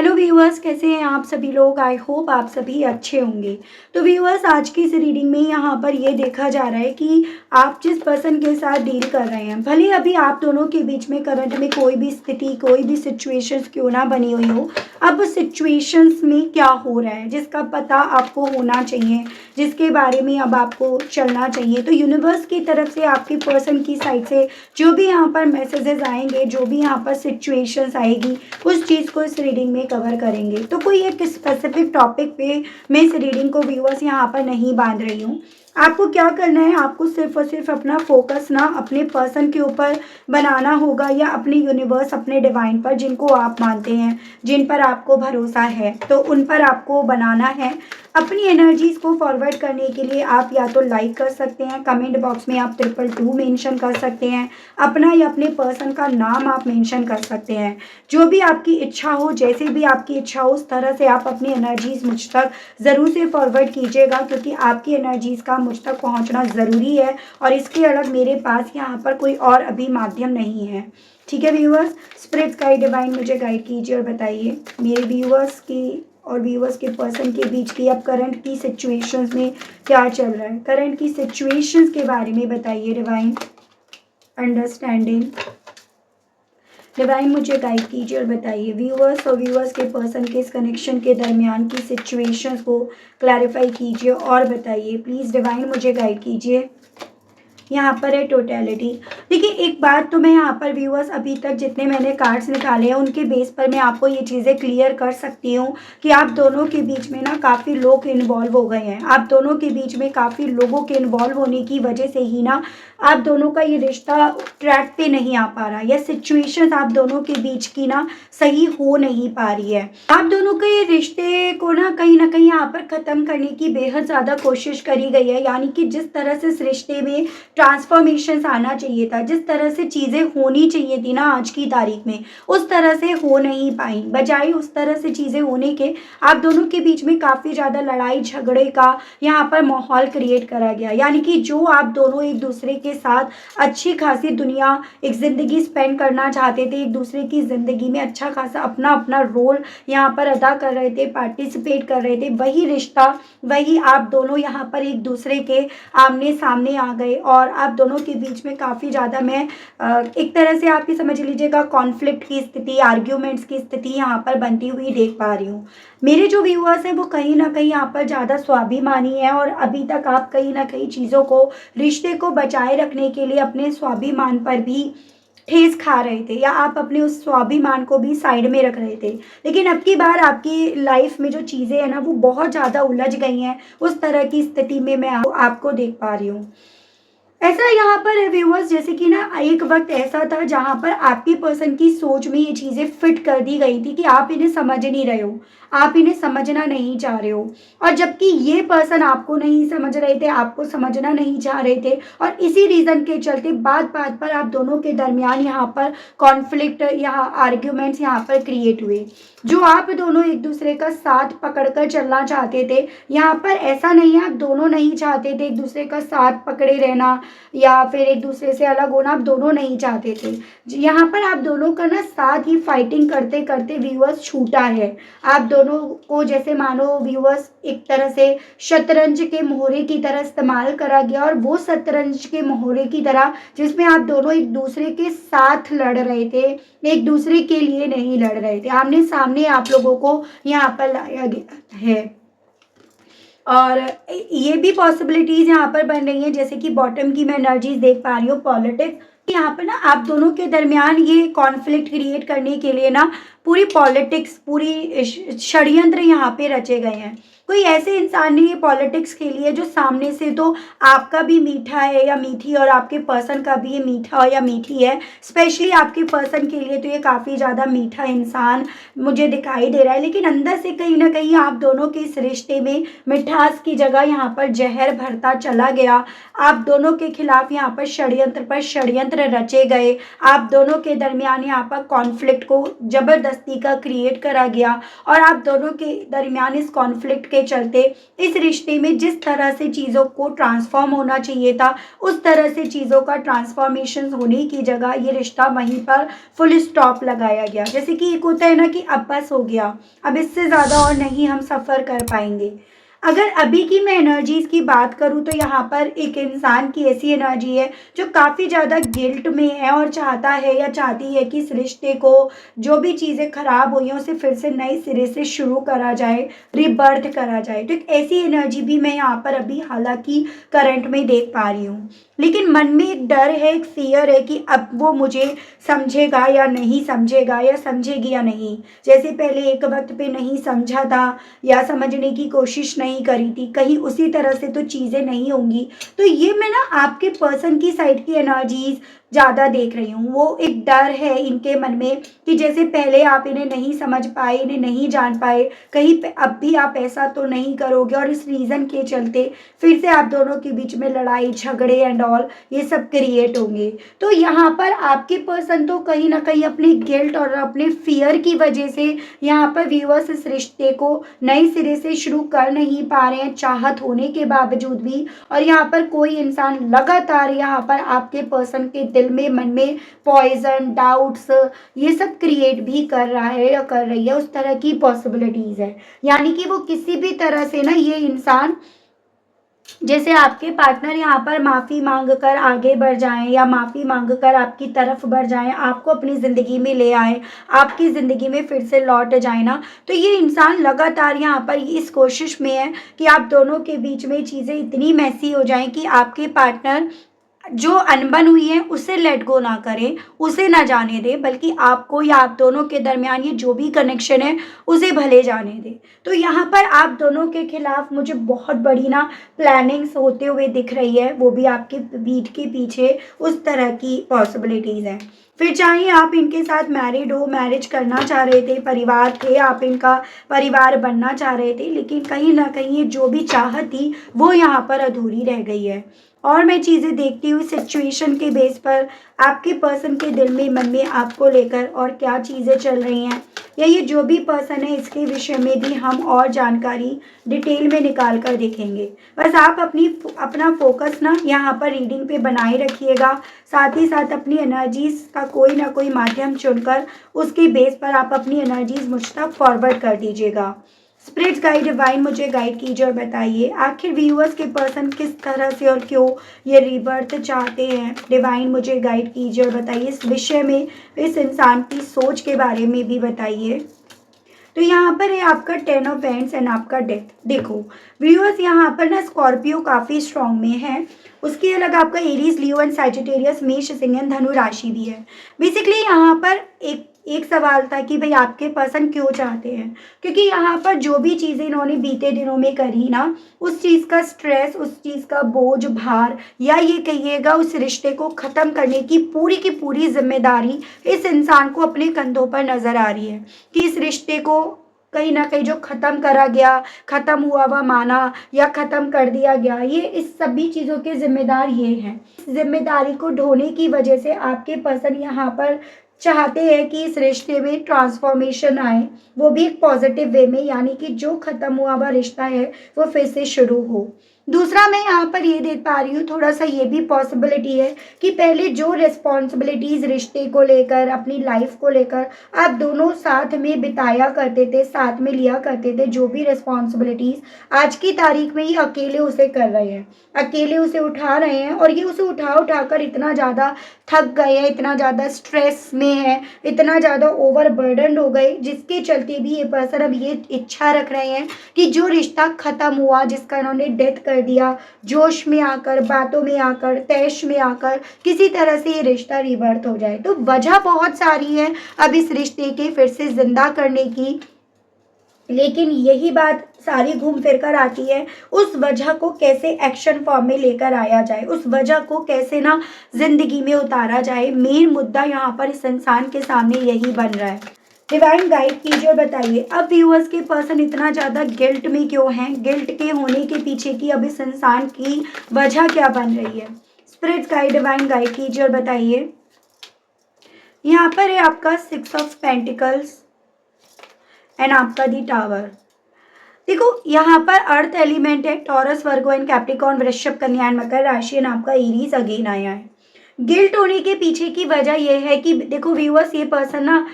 Hello viewers, कैसे हैं आप सभी लोग। आई होप आप सभी अच्छे होंगे। तो व्यूअर्स, आज की इस रीडिंग में यहाँ पर ये देखा जा रहा है कि आप जिस पर्सन के साथ डील कर रहे हैं, भले अभी आप दोनों के बीच में करंट में कोई भी स्थिति, कोई भी सिचुएशंस क्यों ना बनी हुई हो, अब सिचुएशंस में क्या हो रहा है जिसका पता आपको होना चाहिए, जिसके बारे में अब आपको चलना चाहिए। तो यूनिवर्स की तरफ से आपके पर्सन की साइड से जो भी यहाँ पर मैसेजेस आएंगे, जो भी यहाँ पर सिचुएशंस आएगी, उस चीज़ को इस रीडिंग में कवर करेंगे। तो कोई एक स्पेसिफिक टॉपिक पे मैं इस रीडिंग को व्यूअर्स यहाँ पर नहीं बांध रही हूँ। आपको क्या करना है, आपको सिर्फ और सिर्फ अपना फोकस ना अपने पर्सन के ऊपर बनाना होगा, या अपने यूनिवर्स, अपने डिवाइन पर, जिनको आप मानते हैं, जिन पर आपको भरोसा है, तो उन पर आपको बनाना है। अपनी एनर्जीज को फॉरवर्ड करने के लिए आप या तो लाइक कर सकते हैं, कमेंट बॉक्स में आप 222 मेंशन कर सकते हैं, अपना या अपने पर्सन का नाम आप मेंशन कर सकते हैं। जो भी आपकी इच्छा हो, जैसे भी आपकी इच्छा हो, उस तरह से आप अपनी एनर्जीज मुझ तक ज़रूर से फॉरवर्ड कीजिएगा, क्योंकि आपकी एनर्जीज का मुझ तक पहुंचना ज़रूरी है। और इसके अलग मेरे पास यहाँ पर कोई और अभी माध्यम नहीं है। ठीक है व्यूअर्स, स्पिरिट गाइड डिवाइन मुझे गाइड कीजिए और बताइए मेरे व्यूअर्स की और व्यूअर्स के पर्सन के बीच की अब करंट की सिचुएशंस में क्या चल रहा है। करंट की सिचुएशंस के बारे में बताइए डिवाइन अंडरस्टैंडिंग। डिवाइन मुझे गाइड कीजिए और बताइए व्यूअर्स और व्यूअर्स के पर्सन के इस कनेक्शन के दरमियान की सिचुएशंस को क्लैरिफाई कीजिए और बताइए प्लीज़। डिवाइन मुझे गाइड कीजिए। यहाँ पर है टोटलिटी। देखिए, एक बात तो मैं यहाँ पर व्यूअर्स अभी तक जितने मैंने कार्ड्स निकाले हैं उनके बेस पर मैं आपको ये चीज़ें क्लियर कर सकती हूँ कि आप दोनों के बीच में ना काफ़ी लोग इन्वॉल्व हो गए हैं। आप दोनों के बीच में काफ़ी लोगों के इन्वॉल्व होने की वजह से ही ना आप दोनों का ये रिश्ता ट्रैक पे नहीं आ पा रहा, या सिचुएशंस आप दोनों के बीच की ना सही हो नहीं पा रही है। आप दोनों के ये रिश्ते को ना कहीं यहाँ पर ख़त्म करने की बेहद ज़्यादा कोशिश करी गई है। यानी कि जिस तरह से इस रिश्ते में ट्रांसफॉर्मेशन आना चाहिए था, जिस तरह से चीज़ें होनी चाहिए थी ना आज की तारीख में, उस तरह से हो नहीं पाई। बजाय उस तरह से चीज़ें होने के आप दोनों के बीच में काफ़ी ज़्यादा लड़ाई झगड़े का यहाँ पर माहौल क्रिएट करा गया। यानी कि जो आप दोनों एक दूसरे के साथ अच्छी खासी दुनिया एक ज़िंदगी स्पेंड करना चाहते थे, एक दूसरे की ज़िंदगी में अच्छा खासा अपना अपना रोल यहाँ पर अदा कर रहे थे, पार्टिसिपेट कर रहे थे, वही रिश्ता, वही आप दोनों यहाँ पर एक दूसरे के आमने सामने आ गए। और आप दोनों के बीच में काफ़ी ज़्यादा मैं एक तरह से आप ये समझ लीजिएगा कॉन्फ्लिक्ट की स्थिति, आर्ग्यूमेंट्स की स्थिति यहाँ पर बनती हुई देख पा रही हूँ। मेरे जो व्यूअर्स हैं वो कहीं ना कहीं यहाँ पर ज़्यादा स्वाभिमानी है, और अभी तक आप कहीं ना कहीं चीज़ों को, रिश्ते को बचाए रखने के लिए अपने स्वाभिमान पर भी ठेस खा रहे थे, या आप अपने उस स्वाभिमान को भी साइड में रख रहे थे। लेकिन अब की बार आपकी लाइफ में जो चीज़ें हैं ना वो बहुत ज़्यादा उलझ गई हैं। उस तरह की स्थिति में मैं आपको देख पा रही हूँ। ऐसा यहाँ पर है व्यूअर्स, जैसे कि ना एक वक्त ऐसा था जहाँ पर आपके पर्सन की सोच में ये चीज़ें फिट कर दी गई थी कि आप इन्हें समझ नहीं रहे हो, आप इन्हें समझना नहीं चाह रहे हो। और जबकि ये पर्सन आपको नहीं समझ रहे थे, आपको समझना नहीं चाह रहे थे, और इसी रीज़न के चलते बात बात पर आप दोनों के दरमियान यहाँ पर कॉन्फ्लिक्ट, यहाँ आर्ग्यूमेंट्स यहाँ पर क्रिएट हुए। जो आप दोनों एक दूसरे का साथ पकड़कर चलना चाहते थे, यहाँ पर ऐसा नहीं है आप दोनों नहीं चाहते थे एक दूसरे का साथ पकड़े रहना, या फिर एक दूसरे से अलग होना, आप दोनों नहीं चाहते थे। यहाँ पर आप दोनों का ना साथ ही फाइटिंग करते करते व्यूअर्स छूटा है। आप दोनों को जैसे मानो व्यूअर्स एक तरह से शतरंज के मोहरे की तरह इस्तेमाल करा गया, और वो शतरंज के मोहरे की तरह जिसमें आप दोनों एक दूसरे के साथ लड़ रहे थे, एक दूसरे के लिए नहीं लड़ रहे थे। आमने सामने आप लोगों को यहाँ पर लाया गया है। और ये भी पॉसिबिलिटीज़ यहाँ पर बन रही हैं, जैसे कि बॉटम की मैं एनर्जीज देख पा रही हूँ, पॉलिटिक्स। यहाँ पर ना आप दोनों के दरमियान ये कॉन्फ्लिक्ट क्रिएट करने के लिए ना पूरी पॉलिटिक्स, पूरी षड्यंत्र यहाँ पे रचे गए हैं। कोई ऐसे इंसान ने ये पॉलिटिक्स खेली है जो सामने से तो आपका भी मीठा है या मीठी, और आपके पर्सन का भी ये मीठा या मीठी है। स्पेशली आपके पर्सन के लिए तो ये काफ़ी ज़्यादा मीठा इंसान मुझे दिखाई दे रहा है, लेकिन अंदर से कहीं ना कहीं आप दोनों के इस रिश्ते में मिठास की जगह यहाँ पर जहर भरता चला गया। आप दोनों के खिलाफ यहाँ पर षड्यंत्र रचे गए। आप दोनों के दरमियान यहाँ पर कॉन्फ्लिक्ट को ज़बरदस्ती का क्रिएट करा गया, और आप दोनों के दरमियान इस कॉन्फ्लिक्ट के के चलते इस रिश्ते में जिस तरह से चीज़ों को ट्रांसफॉर्म होना चाहिए था, उस तरह से चीज़ों का ट्रांसफॉर्मेशन होने की जगह ये रिश्ता वहीं पर फुल स्टॉप लगाया गया। जैसे कि एक होता है ना कि अब बस हो गया, अब इससे ज़्यादा और नहीं हम सफ़र कर पाएंगे। अगर अभी की मैं एनर्जीज की बात करूँ तो यहाँ पर एक इंसान की ऐसी एनर्जी है जो काफ़ी ज़्यादा गिल्ट में है और चाहता है या चाहती है कि इस रिश्ते को, जो भी चीज़ें खराब हुई हैं उसे फिर से नए सिरे से शुरू करा जाए, रिबर्थ करा जाए। तो एक ऐसी एनर्जी भी मैं यहाँ पर अभी हालांकि करंट में देख पा रही हूँ, लेकिन मन में एक डर है, एक फियर है कि अब वो मुझे समझेगा या नहीं समझेगा, या समझेगी या नहीं। जैसे पहले एक वक्त पे नहीं समझा था या समझने की कोशिश नहीं करी थी, कहीं उसी तरह से तो चीज़ें नहीं होंगी। तो ये मैं ना आपके पर्सन की साइड की एनर्जीज ज़्यादा देख रही हूँ। वो एक डर है इनके मन में कि जैसे पहले आप इन्हें नहीं समझ पाए, इन्हें नहीं जान पाए, कहीं पे अब भी आप ऐसा तो नहीं करोगे, और इस रीज़न के चलते फिर से आप दोनों के बीच में लड़ाई झगड़े एंड ऑल ये सब क्रिएट होंगे। तो यहाँ पर आपके पर्सन तो कहीं ना कहीं अपने गिल्ट और अपने फियर की वजह से यहाँ पर व्यूअर्स इस रिश्ते को नए सिरे से शुरू कर नहीं पा रहे हैं, चाहत होने के बावजूद भी। और यहाँ पर कोई इंसान लगातार यहाँ पर आपके पर्सन के दिल में, मन में पॉइजन, डाउट्स ये सब क्रिएट भी कर रहा है या कर रही है, उस तरह की पॉसिबिलिटीज है। यानी कि वो किसी भी तरह से ना, ये इंसान, जैसे आपके पार्टनर यहाँ पर माफ़ी मांग कर आगे बढ़ जाएं या माफ़ी मांग कर आपकी तरफ बढ़ जाएं, आपको अपनी ज़िंदगी में ले आए, आपकी ज़िंदगी में फिर से लौट जाए ना, तो ये इंसान लगातार यहाँ पर इस कोशिश में है कि आप दोनों के बीच में चीज़ें इतनी मैसी हो जाएं कि आपके पार्टनर जो अनबन हुई है उसे लेट गो ना करें, उसे ना जाने दें, बल्कि आपको या आप दोनों के दरमियान ये जो भी कनेक्शन है उसे भले जाने दें। तो यहाँ पर आप दोनों के खिलाफ मुझे बहुत बड़ी ना प्लानिंग्स होते हुए दिख रही है, वो भी आपके बीट के पीछे उस तरह की पॉसिबिलिटीज़ हैं। फिर चाहे आप इनके साथ मैरिड हो, मैरिज करना चाह रहे थे, परिवार थे, आप इनका परिवार बनना चाह रहे थे, लेकिन कहीं ना कहीं ये जो भी चाहत थी वो यहाँ पर अधूरी रह गई है। और मैं चीज़ें देखती हुई सिचुएशन के बेस पर आपके पर्सन के दिल में, मन में आपको लेकर और क्या चीज़ें चल रही हैं, या ये जो भी पर्सन है इसके विषय में भी हम और जानकारी डिटेल में निकाल कर देखेंगे। बस आप अपना फोकस ना यहाँ पर रीडिंग पे बनाए रखिएगा, साथ ही साथ अपनी एनर्जीज का कोई ना कोई माध्यम चुनकर उसके बेस पर आप अपनी एनर्जीज मुझ तक फॉरवर्ड कर दीजिएगा। स्पिरिट्स गाइड डिवाइन मुझे गाइड कीजिए और बताइए आखिर व्यूअर्स के पर्सन किस तरह से और क्यों ये रीबर्थ चाहते हैं। डिवाइन मुझे गाइड कीजिए और बताइए इस विषय में, इस इंसान की सोच के बारे में भी बताइए। तो यहाँ पर है आपका 10 ऑफ वैंड्स एंड आपका डेथ। देखो व्यूअर्स, यहाँ पर ना स्कॉर्पियो काफ़ी स्ट्रॉन्ग में है, उसके अलग आपका एरीज, लियो एंड सैजिटेरियस, मेष, सिंह एंड धनु राशि भी है। बेसिकली यहाँ पर एक सवाल था कि भाई आपके पर्सन क्यों चाहते हैं, क्योंकि यहाँ पर जो भी चीज़ें इन्होंने बीते दिनों में करी ना, उस चीज़ का स्ट्रेस, उस चीज़ का बोझ, भार, या ये कहिएगा उस रिश्ते को ख़त्म करने की पूरी जिम्मेदारी इस इंसान को अपने कंधों पर नज़र आ रही है कि इस रिश्ते को कहीं ना कहीं जो ख़त्म करा गया, ख़त्म हुआ हुआ माना या ख़त्म कर दिया गया, ये इस सभी चीज़ों के जिम्मेदार ये हैं। इस जिम्मेदारी को ढोने की वजह से आपके पर्सन यहाँ पर चाहते हैं कि इस रिश्ते में ट्रांसफॉर्मेशन आए, वो भी एक पॉजिटिव वे में, यानी कि जो ख़त्म हुआ हुआ रिश्ता है वो फिर से शुरू हो। दूसरा मैं यहाँ पर ये देख पा रही हूँ, थोड़ा सा ये भी पॉसिबिलिटी है कि पहले जो रिस्पॉन्सिबिलिटीज़ रिश्ते को लेकर, अपनी लाइफ को लेकर आप दोनों साथ में बिताया करते थे, साथ में लिया करते थे, जो भी रिस्पॉन्सिबिलिटीज़ आज की तारीख में ये अकेले उसे कर रहे हैं, अकेले उसे उठा रहे हैं, और ये उसे उठा कर इतना ज़्यादा थक गए हैं, इतना ज़्यादा स्ट्रेस में है, इतना ज़्यादा ओवरबर्डन हो गए, जिसके चलते भी ये पर्सन अब ये इच्छा रख रहे हैं कि जो रिश्ता ख़त्म हुआ, जिसका इन्होंने डेथ कर दिया, जोश में आकर, बातों में आकर, तैश में आकर किसी तरह से ये रिश्ता रिबर्थ हो जाए। तो वजह बहुत सारी है अब इस रिश्ते के फिर से जिंदा करने की, लेकिन यही बात सारी घूम फिर कर आती है उस वजह को कैसे एक्शन फॉर्म में लेकर आया जाए, उस वजह को कैसे ना जिंदगी में उतारा जाए। मेन मुद्दा यहाँ पर इस इंसान के सामने यही बन रहा है। डिवाइन गाइड कीजिए और बताइए अब व्यूअर्स के पर्सन इतना ज़्यादा गिल्ट में क्यों हैं, गिल्ट के होने के पीछे की अब इस इंसान की वजह क्या बन रही है। स्पिरिट्स गाइड डिवाइन गाइड कीजिए और बताइए। यहाँ पर है आपका 6 ऑफ पेंटिकल्स एंड आपका दी टावर। देखो यहाँ पर अर्थ एलिमेंट है, टॉरस, वर्गो एंड कैप्रिकॉर्न, वृषभ, कन्या एंड मकर राशि एंड आपका एरीज अगेन आया है। गिल्ट होने के पीछे की वजह यह है कि देखो व्यूअर्स, ये पर्सन ना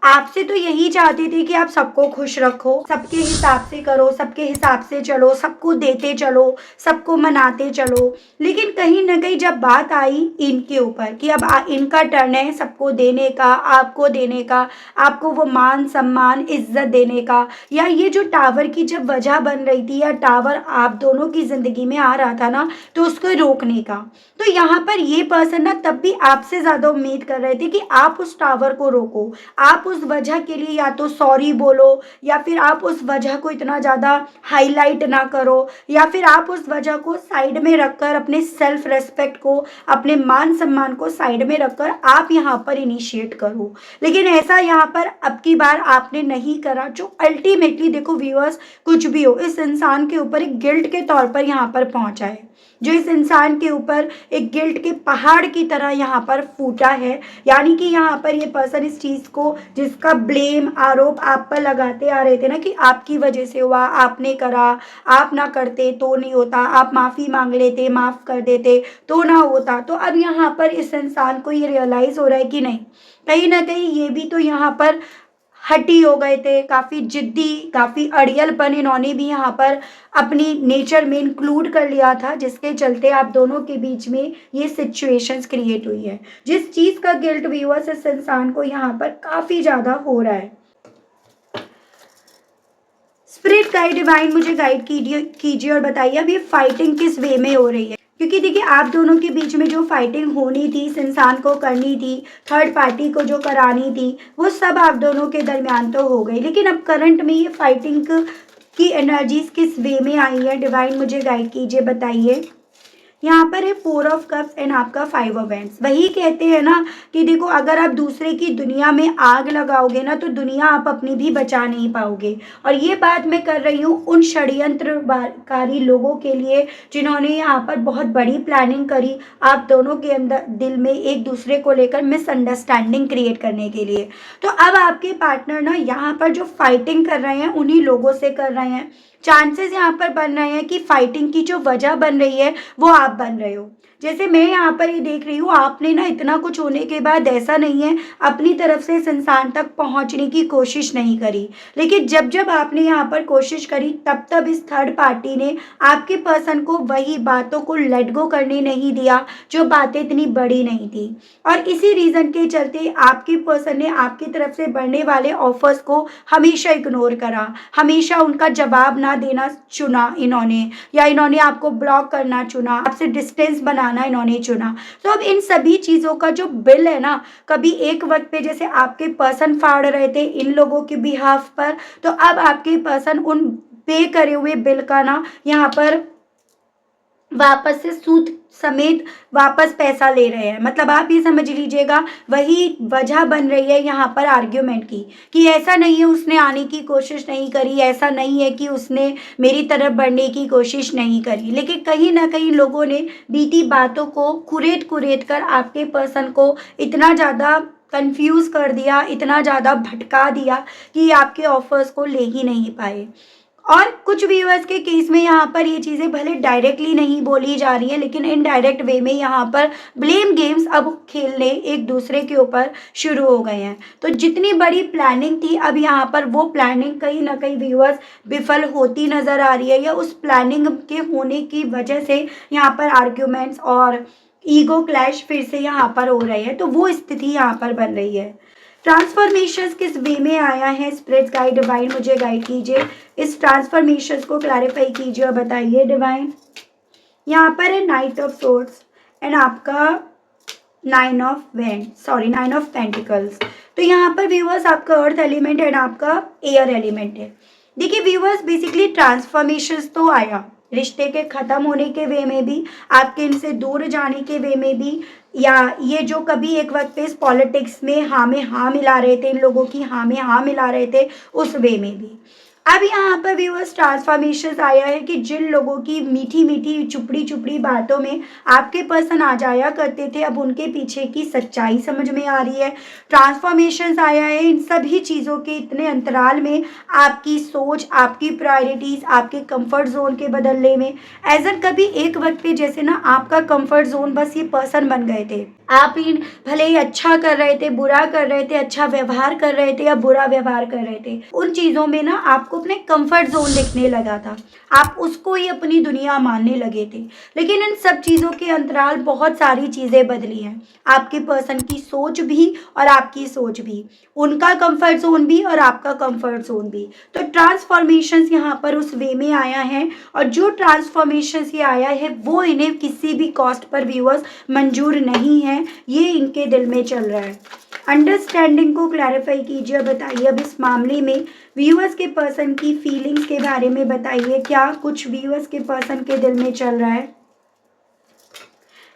आपसे तो यही चाहते थे कि आप सबको खुश रखो, सबके हिसाब से करो, सबके हिसाब से चलो, सबको देते चलो, सबको मनाते चलो। लेकिन कहीं ना कहीं जब बात आई इनके ऊपर कि अब इनका टर्न है सबको देने का, आपको देने का, आपको वो मान सम्मान इज्जत देने का, या ये जो टावर की जब वजह बन रही थी या टावर आप दोनों की जिंदगी में आ रहा था ना, तो उसको रोकने का, तो यहाँ पर ये पर्सन ना तब भी आपसे ज्यादा उम्मीद कर रहे थे कि आप उस टावर को रोको, आप उस वजह के लिए या तो सॉरी बोलो, या फिर आप उस वजह को इतना ज़्यादा हाईलाइट ना करो, या फिर आप उस वजह को साइड में रखकर अपने सेल्फ रेस्पेक्ट को, अपने मान सम्मान को साइड में रखकर आप यहाँ पर इनिशिएट करो। लेकिन ऐसा यहाँ पर अब की बार आपने नहीं करा, जो अल्टीमेटली देखो व्यूअर्स, कुछ भी हो इस इंसान के ऊपर एक गिल्ट के तौर पर यहाँ पर पहुँचा है, जो इस इंसान के ऊपर एक गिल्ट के पहाड़ की तरह यहाँ पर फूटा है। यानी कि यहाँ पर ये पर्सन इस चीज़ को, जिसका ब्लेम आरोप आप पर लगाते आ रहे थे ना कि आपकी वजह से हुआ, आपने करा, आप ना करते तो नहीं होता, आप माफ़ी मांग लेते, माफ़ कर देते तो ना होता, तो अब यहाँ पर इस इंसान को ये रियलाइज़ हो रहा है कि नहीं, कहीं ना कहीं ये भी तो यहाँ पर हटी हो गए थे, काफ़ी जिद्दी, काफ़ी अड़ियलपन इन्होंने भी यहाँ पर अपनी नेचर में इंक्लूड कर लिया था, जिसके चलते आप दोनों के बीच में ये सिचुएशंस क्रिएट हुई है, जिस चीज़ का गिल्ट व्यूअर्स इस इंसान को यहाँ पर काफ़ी ज़्यादा हो रहा है। स्पिरिट गाइड डिवाइन मुझे गाइड कीजिए और बताइए अब ये फाइटिंग किस वे में हो रही है, क्योंकि देखिए आप दोनों के बीच में जो फाइटिंग होनी थी, इस इंसान को करनी थी, थर्ड पार्टी को जो करानी थी, वो सब आप दोनों के दरमियान तो हो गई, लेकिन अब करंट में ये फाइटिंग की एनर्जीज किस वे में आई है, डिवाइन मुझे गाइड कीजिए, बताइए। यहाँ पर है 4 ऑफ कप्स एंड आपका 5 ऑफ वैंड्स। वही कहते हैं ना कि देखो अगर आप दूसरे की दुनिया में आग लगाओगे ना, तो दुनिया आप अपनी भी बचा नहीं पाओगे। और ये बात मैं कर रही हूँ उन षड्यंत्रकारी लोगों के लिए जिन्होंने यहाँ पर बहुत बड़ी प्लानिंग करी आप दोनों के अंदर दिल में एक दूसरे को लेकर मिसअंडरस्टैंडिंग क्रिएट करने के लिए। तो अब आपके पार्टनर ना यहाँ पर जो फाइटिंग कर रहे हैं उन्हीं लोगों से कर रहे हैं। चांसेस यहाँ पर बन रहे हैं कि फाइटिंग की जो वजह बन रही है वो आप बन रहे हो। जैसे मैं यहाँ पर ये देख रही हूँ, आपने ना इतना कुछ होने के बाद ऐसा नहीं है अपनी तरफ से इस इंसान तक पहुँचने की कोशिश नहीं करी, लेकिन जब जब आपने यहाँ पर कोशिश करी तब तब इस थर्ड पार्टी ने आपके पर्सन को वही बातों को लेट गो करने नहीं दिया जो बातें इतनी बड़ी नहीं थी। और इसी रीज़न के चलते आपके पर्सन ने आपकी तरफ से बढ़ने वाले ऑफर्स को हमेशा इग्नोर करा, हमेशा उनका जवाब ना देना चुना इन्होंने, या इन्होंने आपको ब्लॉक करना चुना, आपसे डिस्टेंस बनाना इन्होंने चुना। तो अब इन सभी चीज़ों का जो बिल है ना, कभी एक वक्त पे जैसे आपके पर्सन फाड़ रहे थे इन लोगों के बिहाफ पर, तो अब आपके पर्सन उन पे करे हुए बिल का ना यहाँ पर वापस से सूद समेत वापस पैसा ले रहे हैं। मतलब आप ये समझ लीजिएगा वही वजह बन रही है यहाँ पर आर्ग्यूमेंट की, कि ऐसा नहीं है उसने आने की कोशिश नहीं करी, ऐसा नहीं है कि उसने मेरी तरफ बढ़ने की कोशिश नहीं करी, लेकिन कहीं ना कहीं लोगों ने बीती बातों को कुरेद कुरेद कर आपके पर्सन को इतना ज़्यादा कंफ्यूज कर दिया, इतना ज़्यादा भटका दिया कि आपके ऑफर्स को ले ही नहीं पाए। और कुछ व्यूअर्स के केस में यहाँ पर ये चीज़ें भले डायरेक्टली नहीं बोली जा रही हैं, लेकिन इनडायरेक्ट वे में यहाँ पर ब्लेम गेम्स अब खेलने एक दूसरे के ऊपर शुरू हो गए हैं। तो जितनी बड़ी प्लानिंग थी अब यहाँ पर वो प्लानिंग कहीं ना कहीं व्यूअर्स विफल होती नज़र आ रही है, या उस प्लानिंग के होने की वजह से यहाँ पर आर्ग्यूमेंट्स और ईगो क्लैश फिर से यहाँ पर हो रहे हैं। तो वो स्थिति यहाँ पर बन रही है। ट्रांसफॉर्मेशंस किस वे में आया है, स्पिरिट गाइड डिवाइन मुझे गाइड कीजिए, इस ट्रांसफॉर्मेशंस को क्लैरिफाई कीजिए और बताइए डिवाइन। यहाँ पर है नाइट ऑफ सोर्ड्स एंड आपका 9 ऑफ पेंटिकल्स। तो यहाँ पर व्यूअर्स आपका अर्थ एलिमेंट एंड आपका एयर एलिमेंट है। देखिए व्यूअर्स, बेसिकली ट्रांसफॉर्मेशंस तो आया रिश्ते के ख़त्म होने के वे में भी, आपके इनसे दूर जाने के वे में भी, या ये जो कभी एक वक्त पे इस पॉलिटिक्स में हाँ में हाँ मिला रहे थे, इन लोगों की हाँ में हाँ मिला रहे थे, उस वे में भी। अब यहाँ पर व्यूअर्स ट्रांसफॉर्मेशन आया है कि जिन लोगों की मीठी मीठी चुपड़ी चुपड़ी बातों में आपके पर्सन आ जाया करते थे, अब उनके पीछे की सच्चाई समझ में आ रही है। ट्रांसफॉर्मेशन आया है, इन सभी चीज़ों के इतने अंतराल में आपकी सोच, आपकी प्रायोरिटीज़, आपके कंफर्ट जोन के बदलने में एजन कभी एक वक्त पे जैसे ना आपका कंफर्ट जोन बस ये पर्सन बन गए थे। आप इन भले ही अच्छा कर रहे थे, बुरा कर रहे थे, अच्छा व्यवहार कर रहे थे या बुरा व्यवहार कर रहे थे, उन चीज़ों में ना आपको अपने कंफर्ट जोन दिखने लगा था। आप उसको ही अपनी दुनिया मानने लगे थे। लेकिन इन सब चीज़ों के अंतराल बहुत सारी चीज़ें बदली हैं। आपके पर्सन की सोच भी और आपकी सोच भी, उनका कंफर्ट जोन भी और आपका कंफर्ट जोन भी। तो ट्रांसफॉर्मेशंस यहाँ पर उस वे में आया है, और जो ट्रांसफॉर्मेशंस ये आया है वो इन्हें किसी भी कॉस्ट पर व्यूअर्स मंजूर नहीं है। ये इनके दिल में चल रहा है। अंडरस्टैंडिंग को क्लैरिफाई कीजिए, बताइए अब इस मामले में व्यूअर्स के पर्सन की फीलिंग्स के बारे में बताइए, क्या कुछ व्यूअर्स के पर्सन के दिल में चल रहा है।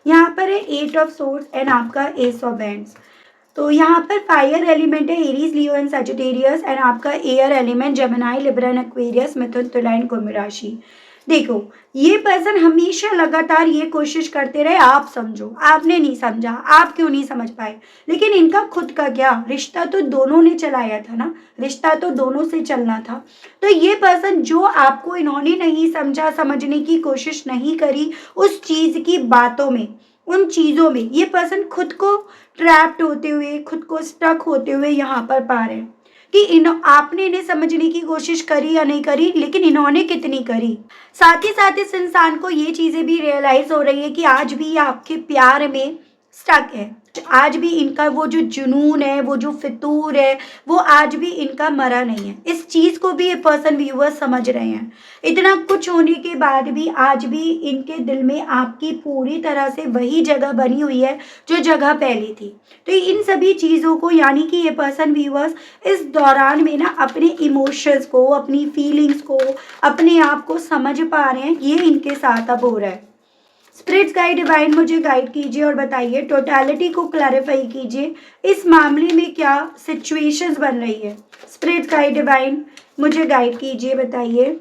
यहाँ पर है 8 ऑफ सोर्ड्स एंड आपका एस ऑफ बैंड्स। तो यहाँ पर फायर एलिमेंट है Aries, Leo and Sagittarius, and आपका air element Gemini, Libra and Aquarius, Mithun, Tula and कुंभ राशि। देखो, ये पर्सन हमेशा लगातार ये कोशिश करते रहे आप समझो, आपने नहीं समझा, आप क्यों नहीं समझ पाए। लेकिन इनका खुद का क्या, रिश्ता तो दोनों ने चलाया था ना, रिश्ता तो दोनों से चलना था। तो ये पर्सन जो आपको इन्होंने नहीं समझा, समझने की कोशिश नहीं करी, उस चीज़ की बातों में, उन चीज़ों में ये पर्सन खुद को ट्रैप्ड होते हुए, खुद को स्टक होते हुए यहाँ पर पा रहे हैं कि आपने इन्हें समझने की कोशिश करी या नहीं करी, लेकिन इन्होंने कितनी करी। साथ ही साथ इस इंसान को ये चीज़ें भी रियलाइज़ हो रही है कि आज भी ये आपके प्यार में स्टक है। आज भी इनका वो जो जुनून है, वो जो फितूर है, वो आज भी इनका मरा नहीं है। इस चीज़ को भी ये पर्सन व्यूअर्स समझ रहे हैं। इतना कुछ होने के बाद भी आज भी इनके दिल में आपकी पूरी तरह से वही जगह बनी हुई है जो जगह पहले थी। तो इन सभी चीज़ों को, यानी कि ये पर्सन व्यूअर्स इस दौरान में ना अपने इमोशंस को, अपनी फीलिंग्स को, अपने आप को समझ पा रहे हैं। ये इनके साथ अब हो रहा है। स्पिरिट्स गाइड डिवाइन मुझे गाइड कीजिए और बताइए, टोटलिटी को क्लैरिफाई कीजिए, इस मामले में क्या सिचुएशंस बन रही है। स्पिरिट्स गाइड डिवाइन मुझे गाइड कीजिए, बताइए।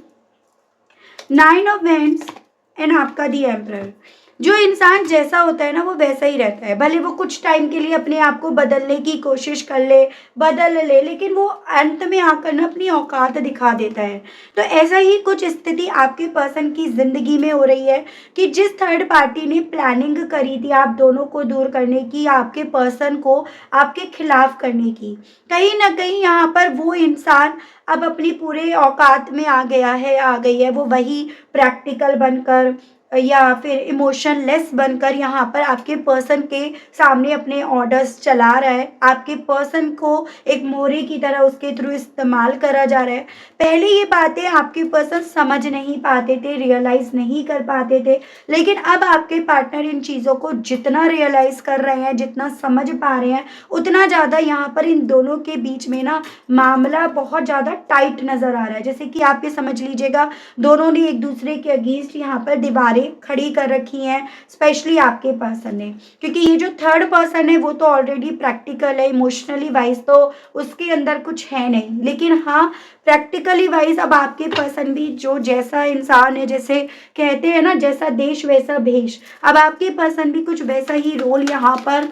9 ऑफ वैंड्स एंड आपका दी एम्परर। जो इंसान जैसा होता है ना वो वैसा ही रहता है, भले वो कुछ टाइम के लिए अपने आप को बदलने की कोशिश कर ले, बदल ले, लेकिन वो अंत में आकर ना अपनी औकात दिखा देता है। तो ऐसा ही कुछ स्थिति आपके पर्सन की ज़िंदगी में हो रही है कि जिस थर्ड पार्टी ने प्लानिंग करी थी आप दोनों को दूर करने की, आपके पर्सन को आपके खिलाफ करने की, कहीं ना कहीं यहाँ पर वो इंसान अब अपनी पूरे औकात में आ गया है, आ गई है। वो वही प्रैक्टिकल बनकर या फिर इमोशनलेस बनकर यहाँ पर आपके पर्सन के सामने अपने ऑर्डर्स चला रहा है। आपके पर्सन को एक मोहरे की तरह उसके थ्रू इस्तेमाल करा जा रहा है। पहले ये बातें आपके पर्सन समझ नहीं पाते थे, रियलाइज़ नहीं कर पाते थे, लेकिन अब आपके पार्टनर इन चीज़ों को जितना रियलाइज़ कर रहे हैं, जितना समझ पा रहे हैं, उतना ज़्यादा यहाँ पर इन दोनों के बीच में ना मामला बहुत ज़्यादा टाइट नज़र आ रहा है। जैसे कि आप ये समझ लीजिएगा, दोनों ने एक दूसरे के अगेंस्ट यहाँ पर दीवारें खड़ी कर रखी हैं, स्पेशली आपके पर्सन ने, क्योंकि ये जो थर्ड पर्सन है वो तो ऑलरेडी प्रैक्टिकल है, इमोशनली वाइज तो उसके अंदर कुछ है नहीं, लेकिन हाँ प्रैक्टिकली वाइज अब आपके पर्सन भी जो जैसा इंसान है, जैसे कहते हैं ना जैसा देश वैसा भेष, अब आपके पर्सन भी कुछ वैसा ही रोल यहाँ पर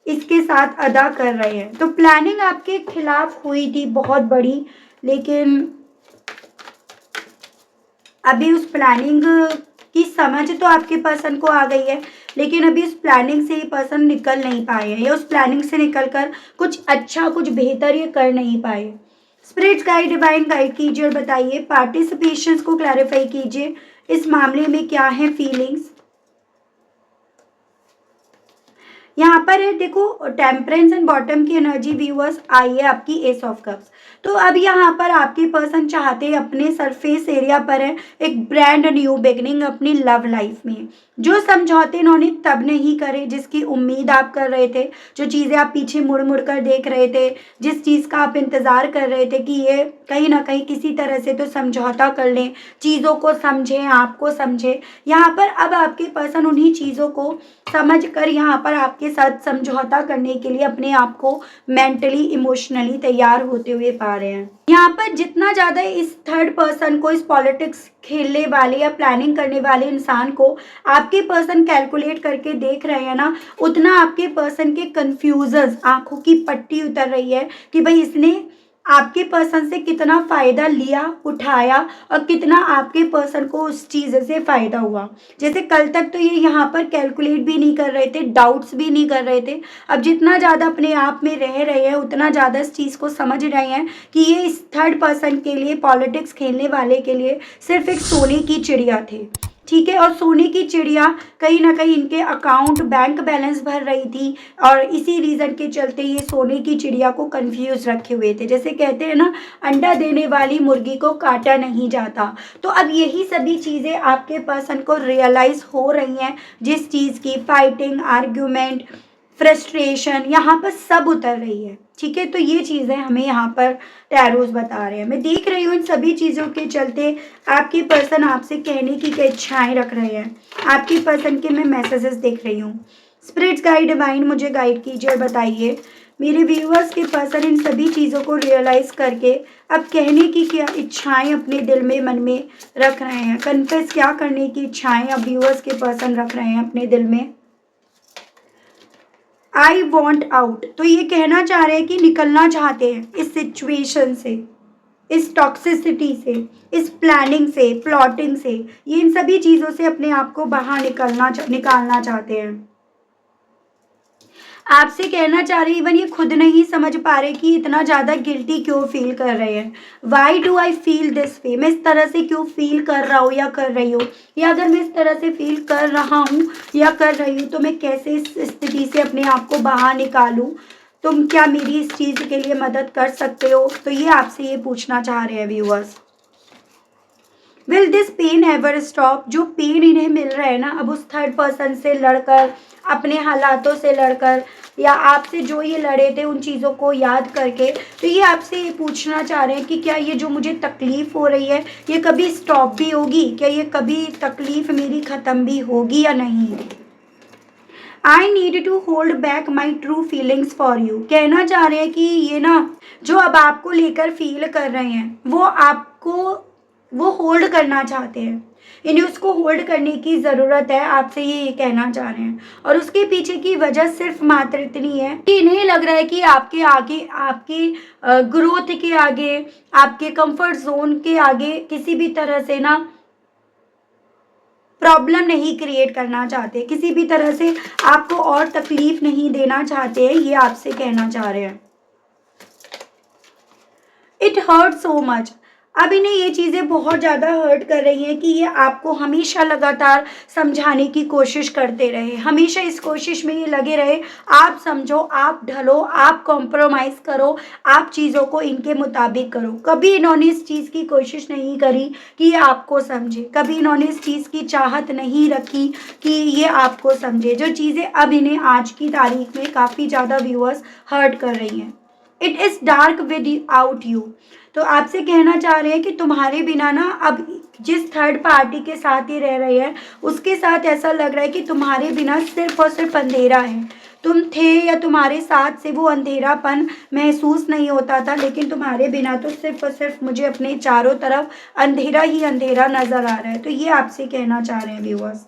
इसके साथ अदा कर रहे हैं। तो प्लानिंग आपके खिलाफ हुई थी बहुत बड़ी, लेकिन अभी उस प्लानिंग की समझ तो आपके पर्सन को आ गई है, लेकिन अभी उस प्लानिंग से ये पर्सन निकल नहीं पाए हैं, या उस प्लानिंग से निकलकर कुछ अच्छा, कुछ बेहतर ये कर नहीं पाए। स्पिरिट्स गाइड डिवाइन गाइड कीजिए और बताइए, पार्टिसिपेशंस को क्लैरिफाई कीजिए, इस मामले में क्या है फीलिंग्स। यहाँ पर है देखो, टेम्परेंस एंड बॉटम की एनर्जी व्यूअर्स आई है आपकी एस ऑफ कप्स। तो अब यहाँ पर आपके पर्सन चाहते हैं अपने सरफेस एरिया पर है एक ब्रांड न्यू बिगनिंग अपनी लव लाइफ में। जो समझौते इन्होंने तब नहीं करे जिसकी उम्मीद आप कर रहे थे, जो चीज़ें आप पीछे मुड़ मुड़ कर देख रहे थे, जिस चीज़ का आप इंतज़ार कर रहे थे कि ये कहीं ना कहीं किसी तरह से तो समझौता कर लें, चीज़ों को समझें, आपको समझें। यहाँ पर अब आपके पर्सन उन्हीं चीज़ों को समझ कर यहाँ पर आपके के साथ समझौता करने के लिए अपने आप को मेंटली इमोशनली तैयार होते हुए पा रहे हैं। यहाँ पर जितना ज़्यादा इस थर्ड पर्सन को, इस पॉलिटिक्स खेलने वाले या प्लानिंग करने वाले इंसान को आपके पर्सन कैलकुलेट करके देख रहे हैं ना, उतना आपके पर्सन के कंफ्यूजन, आंखों की पट्टी उतर रही है कि भाई इसने आपके पर्सन से कितना फ़ायदा लिया, उठाया, और कितना आपके पर्सन को उस चीज़ से फ़ायदा हुआ। जैसे कल तक तो ये यहाँ पर कैलकुलेट भी नहीं कर रहे थे, डाउट्स भी नहीं कर रहे थे। अब जितना ज़्यादा अपने आप में रह रहे हैं, उतना ज़्यादा इस चीज़ को समझ रहे हैं कि ये इस थर्ड पर्सन के लिए, पॉलिटिक्स खेलने वाले के लिए सिर्फ एक सोने की चिड़िया थे। ठीक है, और सोने की चिड़िया कहीं ना कहीं इनके अकाउंट, बैंक बैलेंस भर रही थी, और इसी रीज़न के चलते ये सोने की चिड़िया को कंफ्यूज रखे हुए थे। जैसे कहते हैं ना, अंडा देने वाली मुर्गी को काटा नहीं जाता। तो अब यही सभी चीज़ें आपके पर्सन को रियलाइज़ हो रही हैं, जिस चीज़ की फाइटिंग, आर्ग्यूमेंट, फ्रस्ट्रेशन यहाँ पर सब उतर रही है। ठीक है, तो ये चीज़ें हमें यहाँ पर टैरोस बता रहे हैं। मैं देख रही हूँ इन सभी चीज़ों के चलते आपके पर्सन आपसे कहने की क्या इच्छाएं रख रहे हैं। आपके पर्सन के मैं मैसेजेस देख रही हूँ। स्पिरिट्स गाइड, डिवाइन मुझे गाइड कीजिए और बताइए मेरे व्यूअर्स के पर्सन इन सभी चीज़ों को रियलाइज़ करके अब कहने की क्या इच्छाएं अपने दिल में, मन में रख रहे हैं। कन्फेस क्या करने की इच्छाएं अब व्यूअर्स के पर्सन रख रहे हैं अपने दिल में। आई वॉन्ट आउट, तो ये कहना चाह रहे हैं कि निकलना चाहते हैं इस सिचुएशन से, इस टॉक्सिसिटी से, इस प्लानिंग से, प्लॉटिंग से, ये इन सभी चीज़ों से अपने आप को बाहर निकालना चाहते हैं। आपसे कहना चाह रहे हैं, इवन ये खुद नहीं समझ पा रहे कि इतना ज़्यादा गिल्टी क्यों फील कर रहे हैं। Why do I feel this way, मैं इस तरह से क्यों फील कर रहा हूँ या कर रही हूँ, या अगर मैं इस तरह से फील कर रहा हूँ या कर रही हूँ तो मैं कैसे इस स्थिति से अपने आप को बाहर निकालूँ। तुम क्या मेरी इस चीज़ के लिए मदद कर सकते हो। तो ये आपसे ये पूछना चाह रहे हैं viewers. Will this pain ever stop, जो पेन इन्हें मिल रहा है ना, अब उस थर्ड पर्सन से लड़कर, अपने हालातों से लड़कर, या आपसे जो ये लड़े थे उन चीज़ों को याद करके, तो ये आपसे ये पूछना चाह रहे हैं कि क्या ये जो मुझे तकलीफ़ हो रही है ये कभी स्टॉप भी होगी, क्या ये कभी तकलीफ़ मेरी ख़त्म भी होगी या नहीं। I need to hold back my true feelings for you, कहना चाह रहे हैं कि ये ना जो अब आपको लेकर फील कर रहे हैं वो होल्ड करना चाहते हैं, इन्हें उसको होल्ड करने की ज़रूरत है। आपसे ये कहना चाह रहे हैं, और उसके पीछे की वजह सिर्फ मात्र इतनी है कि इन्हें लग रहा है कि आपके आगे, आपके ग्रोथ के आगे, आपके कंफर्ट जोन के आगे किसी भी तरह से ना प्रॉब्लम नहीं क्रिएट करना चाहते, किसी भी तरह से आपको और तकलीफ नहीं देना चाहते हैं। ये आपसे कहना चाह रहे हैं। इट हर्ट सो मच, अब इन्हें ये चीज़ें बहुत ज़्यादा हर्ट कर रही हैं कि ये आपको हमेशा लगातार समझाने की कोशिश करते रहे, हमेशा इस कोशिश में ये लगे रहे, आप समझो, आप ढलो, आप कॉम्प्रोमाइज़ करो, आप चीज़ों को इनके मुताबिक करो। कभी इन्होंने इस चीज़ की कोशिश नहीं करी कि ये आपको समझे, कभी इन्होंने इस चीज़ की चाहत नहीं रखी कि ये आपको समझे। जो चीज़ें अब इन्हें आज की तारीख में काफ़ी ज़्यादा व्यूअर्स हर्ट कर रही हैं। It is dark with out you, तो आपसे कहना चाह रहे हैं कि तुम्हारे बिना ना, अब जिस थर्ड पार्टी के साथ ही रह रहे हैं उसके साथ ऐसा लग रहा है कि तुम्हारे बिना सिर्फ और सिर्फ अंधेरा है। तुम थे या तुम्हारे साथ से वो अंधेरापन महसूस नहीं होता था, लेकिन तुम्हारे बिना तो सिर्फ और सिर्फ मुझे अपने चारों तरफ अंधेरा ही अंधेरा नज़र आ रहा है। तो ये आपसे कहना चाह रहे हैं व्यूअर्स।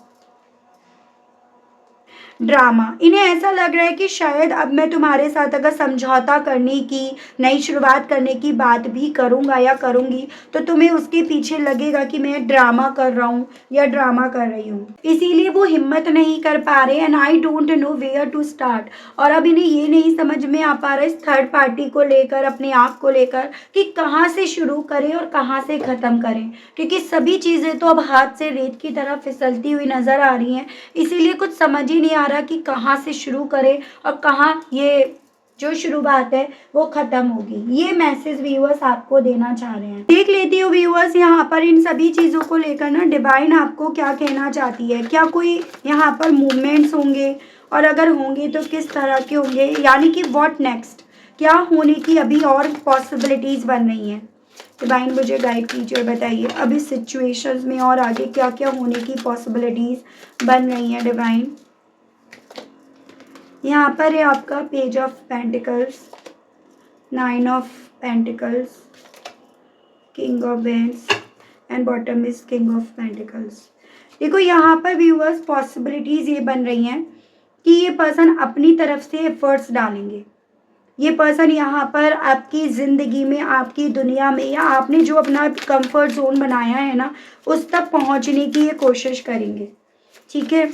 ड्रामा, इन्हें ऐसा लग रहा है कि शायद अब मैं तुम्हारे साथ अगर समझौता करने की, नई शुरुआत करने की बात भी करूँगा या करूँगी तो तुम्हें उसके पीछे लगेगा कि मैं ड्रामा कर रहा हूँ या ड्रामा कर रही हूँ, इसीलिए वो हिम्मत नहीं कर पा रहे। And I don't know where to start, और अब इन्हें ये नहीं समझ में आ पा रहा इस थर्ड पार्टी को लेकर, अपने आप को लेकर, कि कहाँ से शुरू करें और कहाँ से ख़त्म करें, क्योंकि सभी चीज़ें तो अब हाथ से रेत की तरह फिसलती हुई नज़र आ रही हैं। इसीलिए कुछ समझ ही नहीं आ रहा कि कहाँ से शुरू करें और कहाँ ये जो शुरुआत है वो ख़त्म होगी। ये मैसेज व्यूअर्स आपको देना चाह रहे हैं। देख लेती हूँ व्यूअर्स यहाँ पर इन सभी चीज़ों को लेकर ना डिवाइन आपको क्या कहना चाहती है। क्या कोई यहाँ पर मूवमेंट्स होंगे, और अगर होंगे तो किस तरह के होंगे, यानी कि व्हाट नेक्स्ट, क्या होने की अभी और पॉसिबिलिटीज़ बन रही हैं। डिवाइन मुझे गाइड कीजिए और बताइए अब इस सिचुएशंस में और आगे क्या क्या होने की पॉसिबिलिटीज़ बन रही हैं। डिवाइन यहाँ पर है आपका page of pentacles, 9 of pentacles, king of wands and bottom is king of pentacles. देखो यहाँ पर व्यूअर्स पॉसिबिलिटीज़ ये बन रही हैं कि ये पर्सन अपनी तरफ से एफर्ट्स डालेंगे। ये पर्सन यहाँ पर आपकी ज़िंदगी में, आपकी दुनिया में, या आपने जो अपना कंफर्ट जोन बनाया है ना, उस तक पहुँचने की ये कोशिश करेंगे। ठीक है।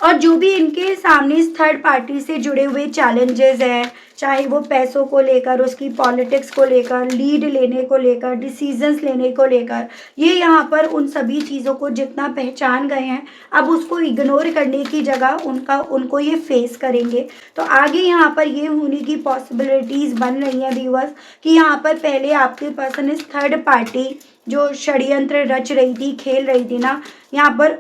और जो भी इनके सामने इस थर्ड पार्टी से जुड़े हुए चैलेंजेस हैं, चाहे वो पैसों को लेकर, उसकी पॉलिटिक्स को लेकर, लीड लेने को लेकर, डिसीजंस लेने को लेकर, ये यहाँ पर उन सभी चीज़ों को जितना पहचान गए हैं, अब उसको इग्नोर करने की जगह उनको ये फेस करेंगे। तो आगे यहाँ पर ये होने की पॉसिबिलिटीज़ बन रही हैं व्यूअर्स कि यहाँ पर पहले आपके पर्सन इस थर्ड पार्टी जो षड्यंत्र रच रही थी, खेल रही थी ना, यहाँ पर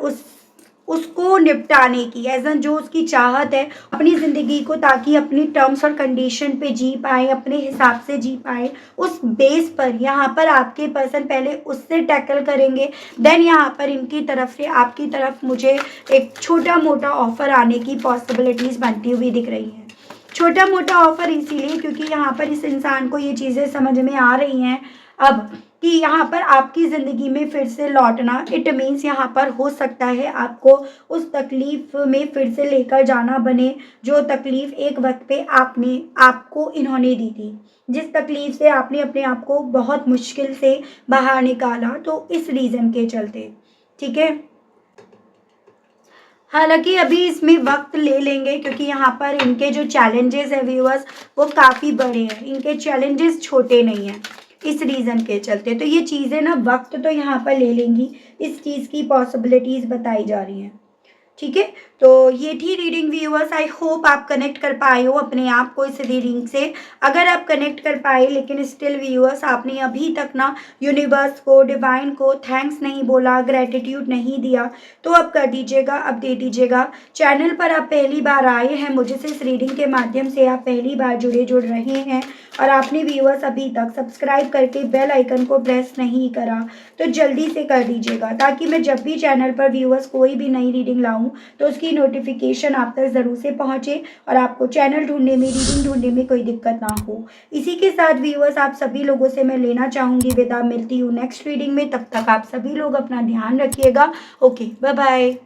उसको निपटाने की, एजन जो उसकी चाहत है अपनी ज़िंदगी को, ताकि अपनी टर्म्स और कंडीशन पे जी पाए, अपने हिसाब से जी पाए, उस बेस पर यहाँ पर आपके पर्सन पहले उससे टैकल करेंगे। देन यहाँ पर इनकी तरफ से आपकी तरफ मुझे एक छोटा मोटा ऑफ़र आने की पॉसिबिलिटीज़ बनती हुई दिख रही हैं। छोटा मोटा ऑफ़र इसीलिए क्योंकि यहाँ पर इस इंसान को ये चीज़ें समझ में आ रही हैं अब कि यहाँ पर आपकी ज़िंदगी में फिर से लौटना, इट मीन्स यहाँ पर हो सकता है आपको उस तकलीफ़ में फिर से लेकर जाना बने जो तकलीफ़ एक वक्त पे आपको इन्होंने दी थी, जिस तकलीफ़ से आपने अपने आप को बहुत मुश्किल से बाहर निकाला, तो इस रीज़न के चलते। ठीक है। हालांकि अभी इसमें वक्त ले लेंगे क्योंकि यहाँ पर इनके जो चैलेंजेस है व्यूअर्स वो काफ़ी बड़े हैं, इनके चैलेंजेस छोटे नहीं हैं, इस रीज़न के चलते। तो ये चीज़ें ना वक्त तो यहाँ पर ले लेंगी, इस चीज़ की पॉसिबिलिटीज़ बताई जा रही हैं। ठीक है। तो ये थी रीडिंग व्यूअर्स। आई होप आप कनेक्ट कर पाए हो अपने आप को इस रीडिंग से। अगर आप कनेक्ट कर पाए लेकिन स्टिल व्यूअर्स आपने अभी तक ना यूनिवर्स को, डिवाइन को थैंक्स नहीं बोला, ग्रेटिट्यूड नहीं दिया, तो अब कर दीजिएगा, अब दे दीजिएगा। चैनल पर आप पहली बार आए हैं, मुझे से इस रीडिंग के माध्यम से आप पहली बार जुड़ रहे हैं और आपने व्यूअर्स अभी तक सब्सक्राइब करके बेल आइकन को प्रेस नहीं करा, तो जल्दी से कर दीजिएगा ताकि मैं जब भी चैनल पर व्यूअर्स कोई भी नई रीडिंग लाऊं तो उसकी नोटिफिकेशन आप तक ज़रूर से पहुंचे और आपको चैनल ढूंढने में, रीडिंग ढूंढने में कोई दिक्कत ना हो। इसी के साथ व्यूअर्स आप सभी लोगों से मैं लेना चाहूँगी विदा, मिलती हूँ नेक्स्ट रीडिंग में। तब तक आप सभी लोग अपना ध्यान रखिएगा। Okay, bye bye.